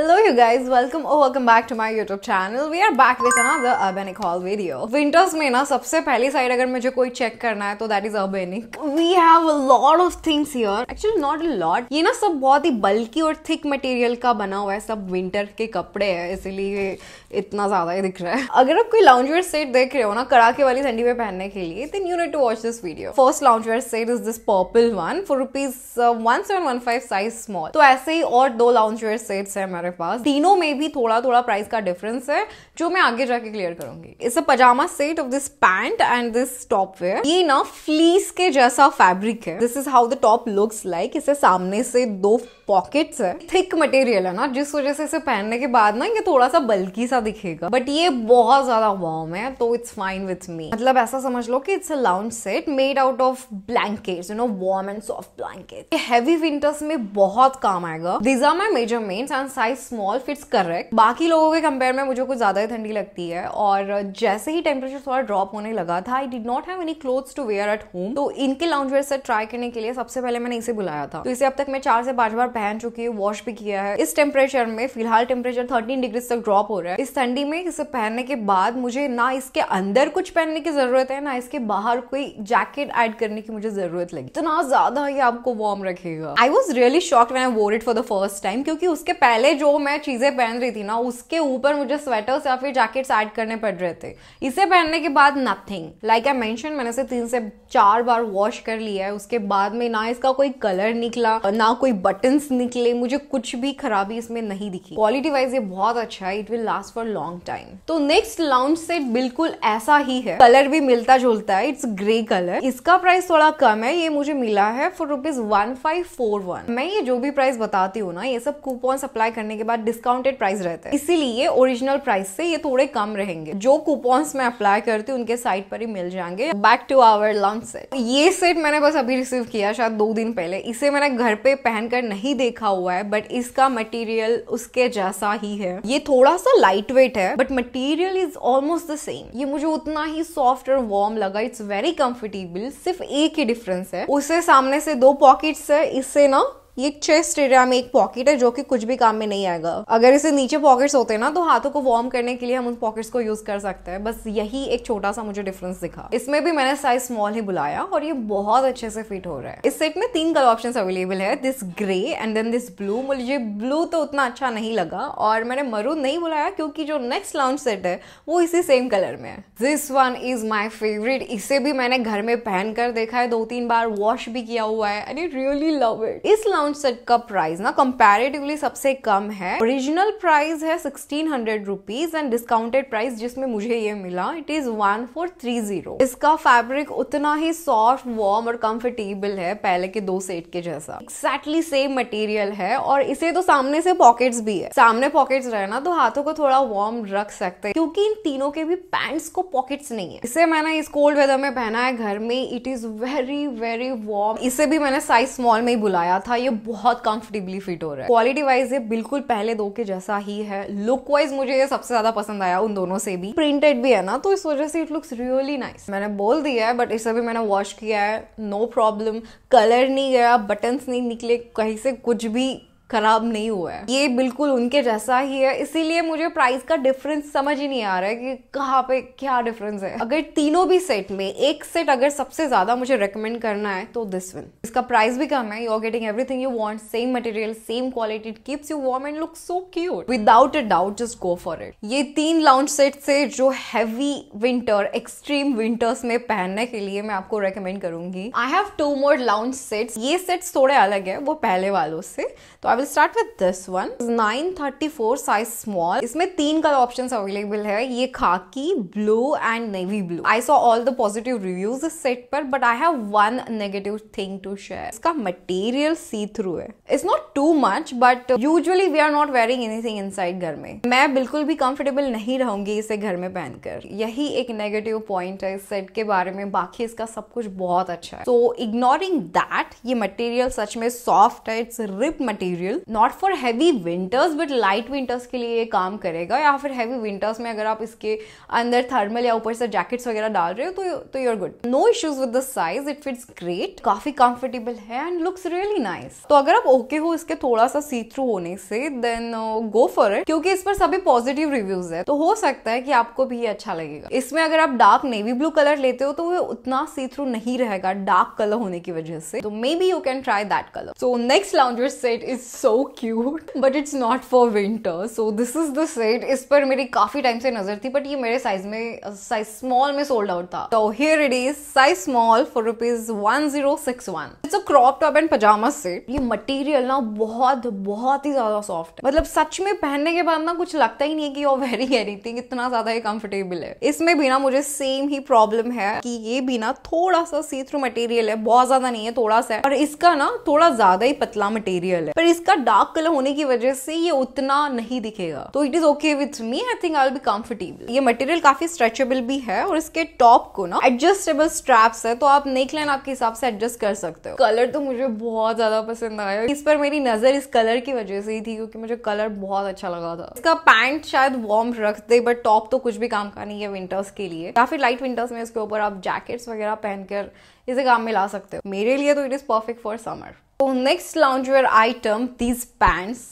Hello you guys, welcome back to my YouTube channel. We are back with another Urbanic haul video. Winters में ना सबसे पहली side अगर मुझे कोई चेक करना है तो that is Urbanic. We have a lot of things here. Actually not a lot. ये ना सब बहुत ही बल्की और थिक मटेरियल का बना हुआ है, सब विंटर के कपड़े हैं, इसीलिए इतना ज्यादा ही दिख रहा है. अगर आप कोई लाउंजवेयर सेट देख रहे हो ना कड़ाके वाली ठंडी में पहनने के लिए, then you need to watch this video. First loungewear set is this purple one for ₹1715 size small. तो ऐसे ही और दो लाउंजवेयर सेट्स है मेरे पास, तीनों में भी थोड़ा थोड़ा प्राइस का डिफरेंस है जो मैं आगे जाके क्लियर करूंगी. It's a pyjama set of this pant and this top wear. ये ना फ्लीस के जैसा फैब्रिक है. This is how the top looks like. इसे सामने से दो पॉकेट्स है. थिक मटेरियल है ना, जिस वजह से इसे पहनने के बाद ना ये थोड़ा सा बल्की सा दिखेगा, बट ये बहुत ज्यादा वार्म है तो इट्स फाइन विथ मी. मतलब ऐसा समझ लो कि it's a lounge set made out of blankets, you know, warm and soft blanket. Heavy winters में बहुत काम आएगा. These are my measurements and size small fits correct. बाकी लोगों के कंपेयर में मुझे कुछ ज्यादा ही ठंडी लगती है, और जैसे ही टेम्परेचर थोड़ा ड्रॉप होने लगा था, I did not have any clothes to wear at home, तो इनके लाउंजवेयर सेट ट्राई करने के लिए सबसे पहले मैंने इसे बुलाया था. तो इसे अब तक मैं 4 से 5 बार पहन चुकी हूँ, वॉश भी किया है. इस टेम्परेचर में फिलहाल टेम्परेचर 13 डिग्री तक ड्रॉप हो रहा है. इस ठंडी में इसे पहनने के बाद मुझे ना इसके अंदर कुछ पहनने की जरूरत है, ना इसके बाहर कोई जैकेट ऐड करने की मुझे जरूरत लगी. इतना ज्यादा ये आपको वार्म रखेगा. I was really shocked when I वोर it for the first time, क्योंकि उसके पहले जो मैं चीजें पहन रही थी ना, उसके ऊपर मुझे स्वेटर्स या फिर जैकेट्स ऐड करने पड़ रहे थे. इसे पहनने के बाद नथिंग. लाइक आई मेंशन, मैंने इसे 3 से 4 बार वॉश कर लिया है. उसके बाद में ना इसका कोई कलर निकला, ना कोई बटन्स निकले, मुझे कुछ भी खराबी इसमें नहीं दिखी. क्वालिटी वाइज ये बहुत अच्छा है. It will last for long time. तो नेक्स्ट लाउंज सेट बिल्कुल ऐसा ही है. कलर भी मिलता जुलता है. It's grey colour. इसका प्राइस थोड़ा कम है. ये मुझे मिला है फॉर ₹1541. मैं ये जो भी प्राइस बताती हूँ ना, ये सब कूपन अप्लाई करने के बाद डिस्काउंटेड प्राइस रहता है, इसीलिए ओरिजिनल प्राइस से ये थोड़े कम रहेंगे. जो कूपन्स मैं अप्लाई करती हूँ उनके साइट पर ही मिल जाएंगे. Back to our lounge set. ये सेट मैंने बस अभी रिसीव किया, शायद 2 दिन पहले. इसे मैंने घर पे पहनकर नहीं देखा हुआ है, बट इसका मटेरियल उसके जैसा ही है. ये थोड़ा सा लाइट वेट है, but material is almost the same. ये मुझे उतना ही सॉफ्ट और वार्म लगा. It's very comfortable. सिर्फ एक ही डिफरेंस है, उसे सामने से 2 पॉकेट्स है. इससे ना ये चेस्ट एरिया में एक पॉकेट है जो कि कुछ भी काम में नहीं आएगा. अगर इसे नीचे पॉकेट्स होते ना तो हाथों को वार्म करने के लिए हम उन पॉकेट्स को यूज कर सकते हैं. बस यही एक छोटा सा मुझे डिफरेंस दिखा. इसमें भी मैंने साइज स्मॉल ही बुलाया और ये बहुत अच्छे से फिट हो रहा है. इस सेट में 3 कलर ऑप्शंस अवेलेबल है. This grey and then this blue. मुझे ब्लू तो उतना अच्छा नहीं लगा और मैंने मरून नहीं बुलाया क्योंकि जो नेक्स्ट लाउंज सेट है वो इसी सेम कलर में है. This one is my favourite. इसे भी मैंने घर में पहन कर देखा है, 2-3 बार वॉश भी किया हुआ है and I really love it. इस लाउंज सेट का प्राइस ना कंपैरेटिवली सबसे कम है. ओरिजिनल प्राइस है ₹1600 एंड डिस्काउंटेड प्राइस जिसमें मुझे ये मिला, इट इज 1430. इसका फैब्रिक उतना ही सॉफ्ट, वार्म और कंफर्टेबल है पहले के 2 सेट के जैसा. एक्जैक्टली सेम मटेरियल है और इसे तो सामने से पॉकेट्स भी है. सामने पॉकेट्स रहे ना तो हाथों को थोड़ा वार्म रख सकते हैं, क्योंकि इन तीनों के भी पैंट्स को पॉकेट्स नहीं है. इसे मैंने इस कोल्ड वेदर में पहना है घर में. It is very very warm. इसे भी मैंने साइज स्मॉल में ही बुलाया था. ये बहुत कंफर्टेबली फिट हो रहा है. क्वालिटी वाइज ये बिल्कुल पहले 2 के जैसा ही है. लुक वाइज मुझे ये सबसे ज्यादा पसंद आया उन दोनों से भी. प्रिंटेड भी है ना, तो इस वजह से इट लुक्स रियली नाइस. मैंने बोल दिया है, बट इसे भी मैंने वॉश किया है. No problem. कलर नहीं गया, बटन्स नहीं निकले, कहीं से कुछ भी खराब नहीं हुआ है. ये बिल्कुल उनके जैसा ही है. इसीलिए मुझे प्राइस का डिफरेंस समझ ही नहीं आ रहा है कि कहाँ पे क्या डिफरेंस है. अगर तीनों भी सेट में एक सेट अगर सबसे ज्यादा मुझे रेकमेंड करना है तो दिस वन. इसका प्राइस भी कम है. You are getting everything you want. Same material, same quality. It keeps you warm and look so cute. Without a doubt just go for it. ये 3 लाउंज सेट से जो हैवी विंटर, एक्सट्रीम विंटर्स में पहनने के लिए मैं आपको recommend करूंगी. I have 2 more lounge sets. ये सेट्स थोड़े अलग है वो पहले वालों से. तो I will start with this one. 934 size small. इसमें 3 कलर ऑप्शंस अवेलेबल है. ये khaki, blue and navy blue. I saw all the positive reviews इस सेट पर, but I have one negative thing to share. इसका material see through है. It's not too much, but usually we are not wearing anything inside घर में. मैं बिल्कुल भी comfortable नहीं रहूंगी इसे घर में पहनकर. यही एक नेगेटिव पॉइंट है इस सेट के बारे में. बाकी इसका सब कुछ बहुत अच्छा है. सो इग्नोरिंग दैट, ये मटेरियल सच में सॉफ्ट है. It's rip material. Material, not for heavy winters but light winters के लिए ये काम करेगा, या फिर हैवी विंटर्स में अगर आप इसके अंदर थर्मल या ऊपर से जैकेट्स वगैरह डाल रहे हो तो you are good. No issues with the size, it fits great, काफी कंफर्टेबल है एंड लुक्स रियली नाइस। तो अगर आप ओके हो इसके थोड़ा सा सी थ्रू होने से देन गो फॉर इट, क्योंकि इस पर सभी पॉजिटिव रिव्यूज है, तो हो सकता है कि आपको भी अच्छा लगेगा। इसमें अगर आप डार्क नेवी ब्लू कलर लेते हो तो वो उतना सी थ्रू नहीं रहेगा डार्क कलर होने की वजह से, तो may be you can try that colour. So next lounger set is so cute but it's not for winter, so this is the set. इस पर मेरी काफी टाइम से नजर थी बट ये मेरे साइज स्मॉल में सोल्ड आउट था, तो here it is, size small for ₹1061। It's a crop top and pyjama set. ये मटेरियल ना बहुत ही ज्यादा सॉफ्ट है, मतलब सच में पहनने के बाद ना कुछ लगता ही नहीं है कि यू आर वेयरिंग एनीथिंग, इतना ज्यादा ये कंफर्टेबल है। इसमें भी ना मुझे सेम ही प्रॉब्लम है कि ये भी ना थोड़ा सा सी थ्रू मटेरियल है, बहुत ज्यादा नहीं है, थोड़ा सा है, और इसका ना थोड़ा ज्यादा ही पतला मटेरियल है, पर इसका डार्क कलर होने की वजह से ये उतना नहीं दिखेगा, तो it is okay with me. I think I will be comfortable. ये मटेरियल काफी स्ट्रेचेबल भी है और इसके टॉप को ना एडजस्टेबल स्ट्रैप्स है, तो आप नेक लाइन आपके हिसाब से एडजस्ट कर सकते हो। कलर तो मुझे बहुत ज्यादा पसंद आया, इस पर मेरी नजर इस कलर की वजह से ही थी क्योंकि मुझे कलर बहुत अच्छा लगा था। इसका पैंट शायद वार्म रख दे बट टॉप तो कुछ भी काम का नहीं है विंटर्स के लिए, या फिर लाइट विंटर्स में इसके ऊपर आप जैकेट्स वगैरह पहनकर इसे काम में ला सकते हो। मेरे लिए तो it is perfect for summer. तो नेक्स्ट लाउंजवेयर आइटम, दीज पैंट्स।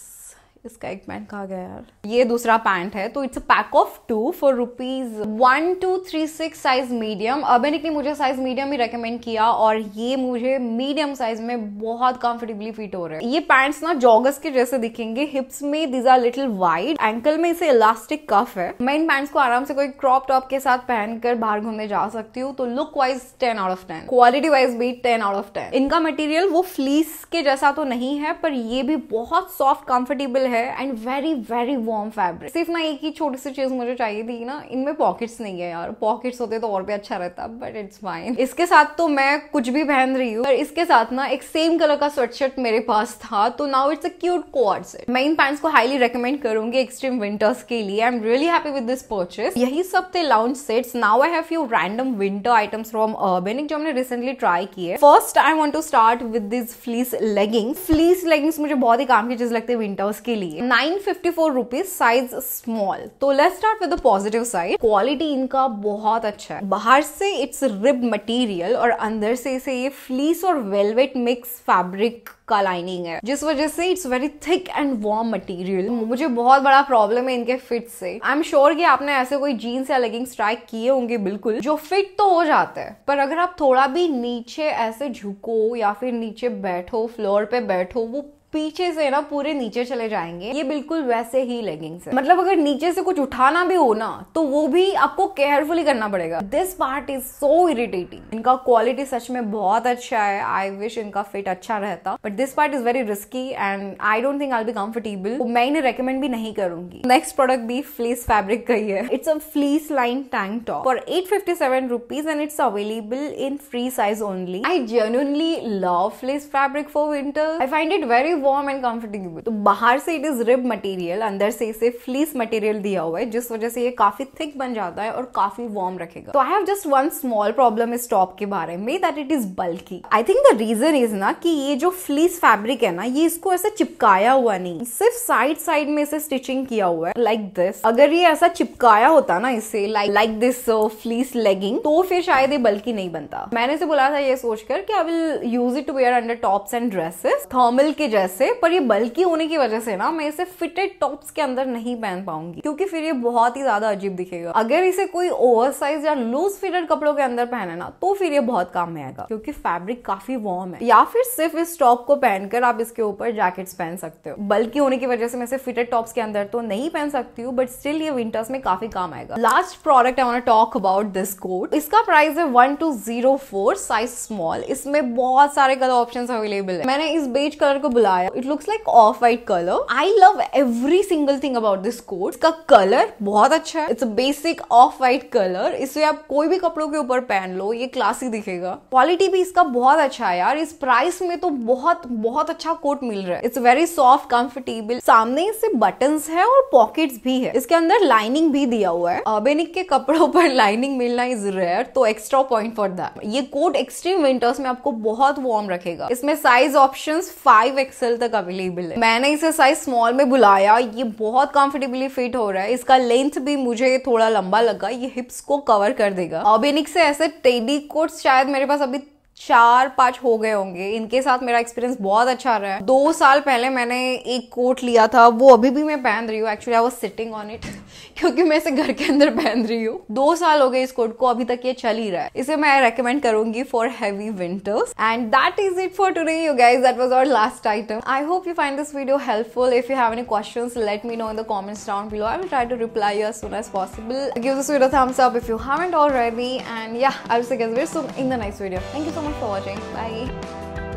इसका एक पैंट कहा गया यार, ये दूसरा पैंट है, तो it's a pack of 2 for ₹1236 size medium. Urbanic ने मुझे साइज मीडियम ही रेकमेंड किया और ये मुझे मीडियम साइज में बहुत कंफर्टेबली फिट हो रहे हैं। ये पैंट्स ना जॉगर्स के जैसे दिखेंगे, हिप्स में these are little wide, ankle में इसे इलास्टिक कफ है। मैं इन पैंट्स को आराम से कोई क्रॉप टॉप के साथ पहनकर बाहर घूमने जा सकती हूँ, तो look wise 10 out of 10, quality wise भी 10 आउट ऑफ 10। इनका मटेरियल वो फ्लीस के जैसा तो नहीं है पर ये भी बहुत सॉफ्ट कंफर्टेबल है and very very warm fabric. सिर्फ ना एक ही छोटी सी चीज मुझे चाहिए थी ना, इनमें पॉकेट्स नहीं है यार, पॉकेट्स होते तो और भी अच्छा रहता, बट इट्स फाइन। इसके साथ तो मैं कुछ भी पहन रही हूँ, और इसके साथ ना एक सेम कलर का स्वेटशर्ट मेरे पास था, तो now it's a cute quad set. मैं इन पैंट्स को हाईली रेकमेंड करूंगी एक्सट्रीम विंटर्स के लिए। I am really happy with this purchase. यही सब थे lounge sets. Now I have few random winter items from Urbanic जो हमने रिसेंटली ट्राई किए। First I want to start with this fleece leggings. Fleece leggings मुझे बहुत ही काम की चीज लगती है विंटर्स के लिए। ₹954 साइज स्मॉल। तो let's start with the positive side. Quality इनका बहुत अच्छा है। बाहर से इट्स रिब मटेरियल और अंदर से इसे ये फ्लीस और वेलवेट मिक्स फैब्रिक का लाइनिंग है, जिस वजह से it's very thick and warm material. मुझे बहुत बड़ा प्रॉब्लम है इनके फिट से। आई एम श्योर कि आपने ऐसे कोई जीन्स या लेगिंग्स ट्राई किए होंगे बिल्कुल, जो फिट तो हो जाता है, पर अगर आप थोड़ा भी नीचे ऐसे झुको या फिर नीचे बैठो, फ्लोर पे बैठो, वो पीछे से ना पूरे नीचे चले जाएंगे। ये बिल्कुल वैसे ही लेगिंग्स है, मतलब अगर नीचे से कुछ उठाना भी हो ना तो वो भी आपको केयरफुली करना पड़ेगा। This part is so irritating. इनका क्वालिटी सच में बहुत अच्छा है, आई विश इनका फिट अच्छा रहता, but this part is very risky and I don't think I will be comfortable. मैं इन्हें रेकमेंड भी नहीं करूंगी। नेक्स्ट प्रोडक्ट भी फ्लीस फैब्रिक का ही है। It's a fleece line tank top for ₹857 and it's available in free size only. I genuinely love fleece fabric for winter. I find it very warm and comfortable. तो बाहर से it is rib material, अंदर से इसे fleece material दिया हुआ है, जिस वजह से ये काफी थिक बन जाता है और काफी वार्म रखेगा। तो I have just one small problem इस टॉप के बारे में, that it is bulky. I think the reason is ना कि ये जो फ्लीस फैब्रिक है ना, ये इसको ऐसे चिपकाया हुआ नहीं, सिर्फ साइड साइड में इसे स्टिचिंग किया हुआ है लाइक दिस। अगर ये ऐसा चिपकाया होता ना इसे लाइक दिस फ्लीस लेगिंग, तो फिर शायद ये बल्की नहीं बनता। मैंने इसे बोला था ये सोचकर कि I will use it to wear under tops and dresses, thermal के जैसे, पर ये बल्की होने की वजह से ना मैं इसे फिटेड टॉप्स के अंदर नहीं पहन पाऊंगी, क्योंकि फिर ये बहुत ही ज्यादा अजीब दिखेगा। अगर इसे कोई ओवरसाइज या लूज फिटेड कपड़ों के अंदर पहने ना तो फिर ये बहुत काम में आएगा, क्योंकि फैब्रिक काफी वार्म है। या फिर सिर्फ इस टॉप को पहनकर आप इसके ऊपर जैकेट्स पहन सकते हो। बल्की होने की वजह से मैं इसे फिटेड टॉप्स के अंदर तो नहीं पहन सकती हूँ, बट स्टिल ये विंटर्स में काफी काम आएगा। Last product I want to talk about this coat. इसका प्राइस है 1204 साइज स्मॉल। इसमें बहुत सारे कलर ऑप्शंस अवेलेबल है। मैंने इस बेज कलर को बुलाया, it looks like off white colour. I love every single thing about this coat. इसका कलर बहुत अच्छा है, it's a basic off white colour. इसे आप कोई भी कपड़ों के ऊपर पहन लो, ये क्लासी दिखेगा। क्वालिटी भी इसका बहुत अच्छा है यार, इस प्राइस में तो बहुत बहुत अच्छा कोट मिल रहा है। It's very soft, comfortable. सामने इससे बटन्स है और पॉकेट्स भी है। इसके अंदर लाइनिंग भी दिया हुआ है। अर्बेनिक के कपड़ों पर लाइनिंग मिलना इज रेयर, तो एक्स्ट्रा पॉइंट फॉर दैट। ये कोट एक्सट्रीम विंटर्स में आपको बहुत वार्म रखेगा। इसमें साइज ऑप्शंस 5XL XL तक अवेलेबल है। मैंने इसे साइज स्मॉल में बुलाया, ये बहुत कंफर्टेबली फिट हो रहा है। इसका लेंथ भी मुझे थोड़ा लंबा लगा, ये हिप्स को कवर कर देगा। ऑर्बेनिक से ऐसे टेडी कोट्स शायद मेरे पास अभी 4-5 हो गए होंगे, इनके साथ मेरा एक्सपीरियंस बहुत अच्छा रहा है। 2 साल पहले मैंने एक कोट लिया था, वो अभी भी मैं पहन रही हूँ। Actually I was sitting on it क्योंकि मैं इसे घर के अंदर पहन रही हूँ। 2 साल हो गए इस कोट को, अभी तक ये चल ही रहा है। इसे मैं रेकमेंड करूंगी for heavy winters. And that is it for today you guys, that was our last item. I hope you find this video helpful. If you have any questions, let me know in the comments down below. I will try to reply you as soon as possible. Give this video a thumbs up if you haven't already, and yeah, I'll see you guys very soon in the next video. Thank you so much for watching. Bye.